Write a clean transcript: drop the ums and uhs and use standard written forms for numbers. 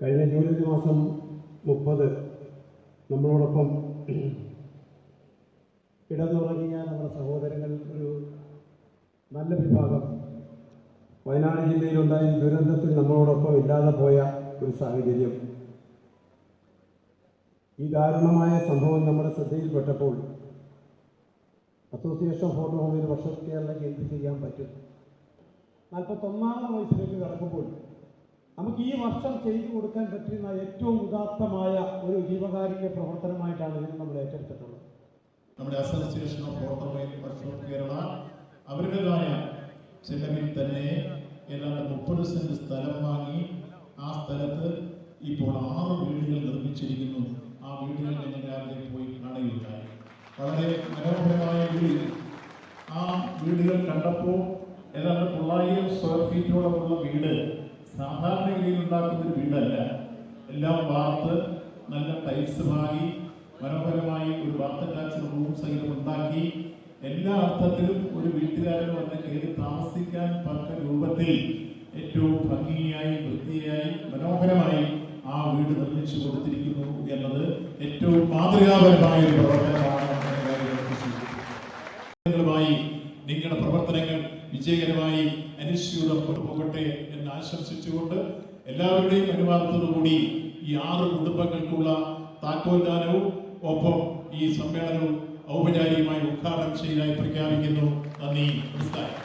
കഴിഞ്ഞ ജൂലൈ മാസം 30 നമ്മളോടൊപ്പം കിടന്നുറങ്ങിയ നമ്മുടെ സഹോദരങ്ങൾ ഒരു നല്ല വിഭാഗം വയനാട് ജില്ലയിലുണ്ടായ ദുരന്തത്തിൽ നമ്മളോടൊപ്പം ഇല്ലാതെ പോയ ഒരു സാഹചര്യം. ഈ ദാരുണമായ സംഭവം നമ്മുടെ ശ്രദ്ധയിൽപ്പെട്ടപ്പോൾ അസോസിയേഷൻ ഫോട്ടോ ഹോമിൽ വർഷത്തേക്ക് എന്ത് ചെയ്യാൻ പറ്റും? 41ാമത്തെ വയസ്സിലേക്ക് കടക്കുമ്പോൾ നമുക്ക് ഈ വർഷം ചെയ്തു കൊടുക്കാൻ പറ്റുന്ന ഏറ്റവും ഉദാത്തമായ ഒരു ജീവകാരുണ്യ പ്രവർത്തനമായിട്ടാണ് ഇത് നമ്മൾ ഏറ്റെടുത്തിട്ടുള്ളത്. നമ്മുടെ association of automobile workshop Kerala അവരുടേതായ ചെലവിൽ തന്നെ ഏതാണ്ട് 30 സെന്റ് സ്ഥലം വാങ്ങി ആ സ്ഥലത്ത് ഇപ്പോൾ 6 വീടുകൾ നിർമ്മിച്ചിരിക്കുന്നു. ആ വീടുകൾ ഞങ്ങൾ രാവിലെ പോയി കാണുകയുണ്ടായി. വളരെ മനോഹരമായ വീട്. ആ വീടുകൾ കണ്ടപ്പോൾ ഏതാണ്ട് 900 സ്ക്വയർ ഫീറ്റോളമുള്ള വീട് സാധാരണഗതിയിൽ ഉണ്ടാക്കുന്ന ഒരു വീടല്ല. എല്ലാം വാർത്ത് നല്ല ടൈൽസ് വാങ്ങി മനോഹരമായി ഒരു ബാത്ത് അറ്റാച്ച്ഡ് റൂം സഹിതം ഉണ്ടാക്കി എല്ലാ അർത്ഥത്തിലും ഒരു വീട്ടുകാരന് വന്ന് കയറി താമസിക്കാൻ തക്ക രൂപത്തിൽ ഏറ്റവും ഭംഗിയായി വൃത്തിയായി മനോഹരമായി ആ വീട് നിർമ്മിച്ചു കൊടുത്തിരിക്കുന്നു എന്നത് ഏറ്റവും മാതൃകാപരമായ ഒരു പ്രവർത്തനമാണ്. നിങ്ങളുടെ പ്രവർത്തനങ്ങൾ വിജയകരമായി അനുസ്യൂതം കൊണ്ടുപോകട്ടെ എന്ന് ആശംസിച്ചുകൊണ്ട് എല്ലാവരുടെയും അനുവാദത്തോടുകൂടി ഈ 6 കുടുംബങ്ങൾക്കുള്ള താക്കോൽദാനവും ഒപ്പം ഈ സമ്മേളനവും ഔപചാരികമായി ഉദ്ഘാടനം ചെയ്തതായി പ്രഖ്യാപിക്കുന്നു. നന്ദി, നമസ്കാരം.